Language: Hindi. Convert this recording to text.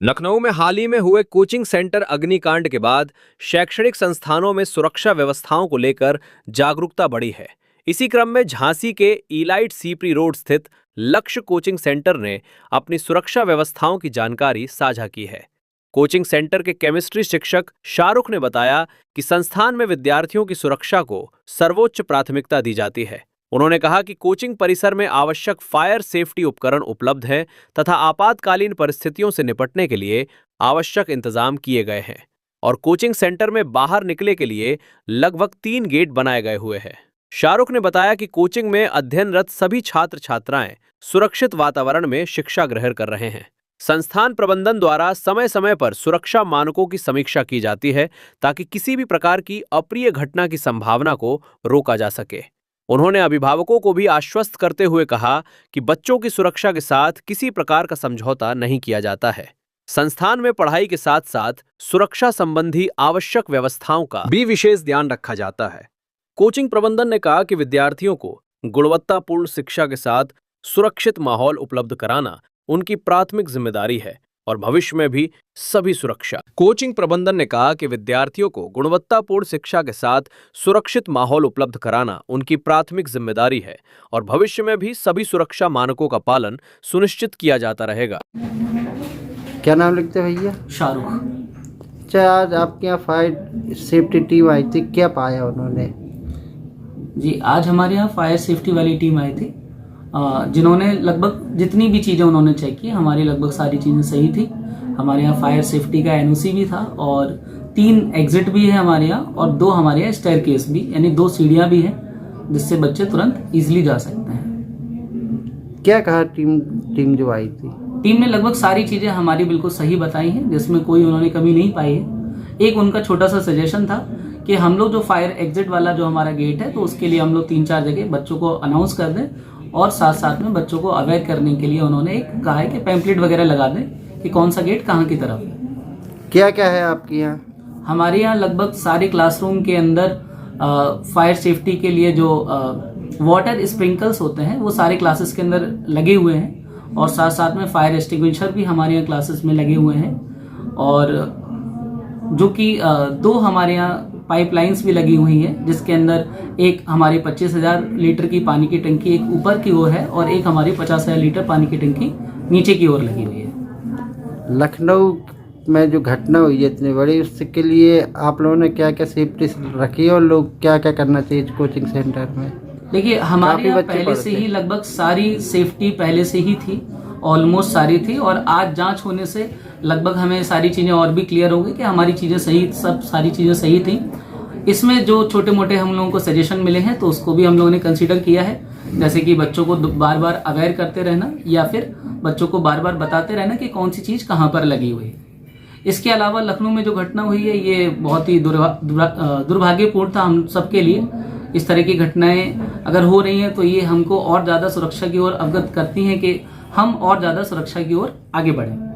लखनऊ में हाल ही में हुए कोचिंग सेंटर अग्निकांड के बाद शैक्षणिक संस्थानों में सुरक्षा व्यवस्थाओं को लेकर जागरूकता बढ़ी है। इसी क्रम में झांसी के इलाइट सीपरी रोड स्थित लक्ष्य कोचिंग सेंटर ने अपनी सुरक्षा व्यवस्थाओं की जानकारी साझा की है। कोचिंग सेंटर के केमिस्ट्री शिक्षक शाहरुख ने बताया कि संस्थान में विद्यार्थियों की सुरक्षा को सर्वोच्च प्राथमिकता दी जाती है। उन्होंने कहा कि कोचिंग परिसर में आवश्यक फायर सेफ्टी उपकरण उपलब्ध हैं तथा आपातकालीन परिस्थितियों से निपटने के लिए आवश्यक इंतजाम किए गए हैं और कोचिंग सेंटर में बाहर निकले के लिए लगभग 3 गेट बनाए गए हुए हैं। शाहरुख ने बताया कि कोचिंग में अध्ययनरत सभी छात्र छात्राएं सुरक्षित वातावरण में शिक्षा ग्रहण कर रहे हैं। संस्थान प्रबंधन द्वारा समय समय पर सुरक्षा मानकों की समीक्षा की जाती है ताकि किसी भी प्रकार की अप्रिय घटना की संभावना को रोका जा सके। उन्होंने अभिभावकों को भी आश्वस्त करते हुए कहा कि बच्चों की सुरक्षा के साथ किसी प्रकार का समझौता नहीं किया जाता है। संस्थान में पढ़ाई के साथ साथ सुरक्षा संबंधी आवश्यक व्यवस्थाओं का भी विशेष ध्यान रखा जाता है। कोचिंग प्रबंधन ने कहा कि विद्यार्थियों को गुणवत्तापूर्ण शिक्षा के साथ सुरक्षित माहौल उपलब्ध कराना उनकी प्राथमिक जिम्मेदारी है और भविष्य में भी सभी सुरक्षा। कोचिंग प्रबंधन ने कहा कि विद्यार्थियों को गुणवत्तापूर्ण शिक्षा के साथ सुरक्षित माहौल उपलब्ध कराना उनकी प्राथमिक जिम्मेदारी है और भविष्य में भी सभी सुरक्षा मानकों का पालन सुनिश्चित किया जाता रहेगा। क्या नाम लिखते हैं भैया? शाहरुख। अच्छा, आज आपके यहाँ फायर सेफ्टी टीम आई थी, क्या पाया उन्होंने? जी, आज हमारे यहाँ फायर सेफ्टी वाली टीम आई थी जिन्होंने लगभग जितनी भी चीज़ें उन्होंने चेक की, हमारी लगभग सारी चीज़ें सही थी। हमारे यहाँ फायर सेफ्टी का एनओसी भी था और 3 एग्जिट भी है हमारे यहाँ और 2 हमारे यहाँ स्टेयरकेस भी, यानी 2 सीढ़ियाँ भी हैं जिससे बच्चे तुरंत इजीली जा सकते हैं। क्या कहा टीम जो आई थी? टीम ने लगभग सारी चीज़ें हमारी बिल्कुल सही बताई हैं, जिसमें कोई उन्होंने कमी नहीं पाई है। एक उनका छोटा सा सजेशन था कि हम लोग जो फायर एग्जिट वाला जो हमारा गेट है, तो उसके लिए हम लोग 3-4 जगह बच्चों को अनाउंस कर दें और साथ साथ में बच्चों को अवेयर करने के लिए उन्होंने एक कहा है कि पैम्पलेट वगैरह लगा दें कि कौन सा गेट कहाँ की तरफ है। क्या क्या है आपके यहाँ? हमारे यहाँ लगभग सारे क्लासरूम के अंदर फायर सेफ्टी के लिए जो वाटर स्प्रिंकल्स होते हैं वो सारे क्लासेस के अंदर लगे हुए हैं और साथ साथ में फायर एक्सटिंग्विशर भी हमारे यहाँ क्लासेस में लगे हुए हैं और जो कि 2 हमारे यहाँ पाइपलाइंस भी लगी हुई है, जिसके अंदर एक हमारी 25,000 लीटर की पानी की टंकी एक ऊपर की ओर है और एक हमारी 50,000 लीटर पानी की टंकी नीचे की ओर लगी हुई है। लखनऊ में जो घटना हुई है इतनी बड़ी, उसके लिए आप लोगों ने क्या क्या सेफ्टी रखी है और लोग क्या क्या करना चाहिए कोचिंग सेंटर में? देखिए, हमारे यहाँ पहले से ही लगभग सारी सेफ्टी पहले से ही थी, ऑलमोस्ट सारी थी और आज जांच होने से लगभग हमें सारी चीज़ें और भी क्लियर हो गई कि हमारी चीज़ें सही, सब सारी चीज़ें सही थी। इसमें जो छोटे मोटे हम लोगों को सजेशन मिले हैं तो उसको भी हम लोगों ने कंसीडर किया है, जैसे कि बच्चों को बार बार अवेयर करते रहना या फिर बच्चों को बार बार बताते रहना कि कौन सी चीज़ कहाँ पर लगी हुई है। इसके अलावा लखनऊ में जो घटना हुई है ये बहुत ही दुर्भाग्यपूर्ण था हम सबके लिए। इस तरह की घटनाएं अगर हो रही हैं तो ये हमको और ज़्यादा सुरक्षा की ओर अवगत करती हैं कि हम और ज़्यादा सुरक्षा की ओर आगे बढ़ें।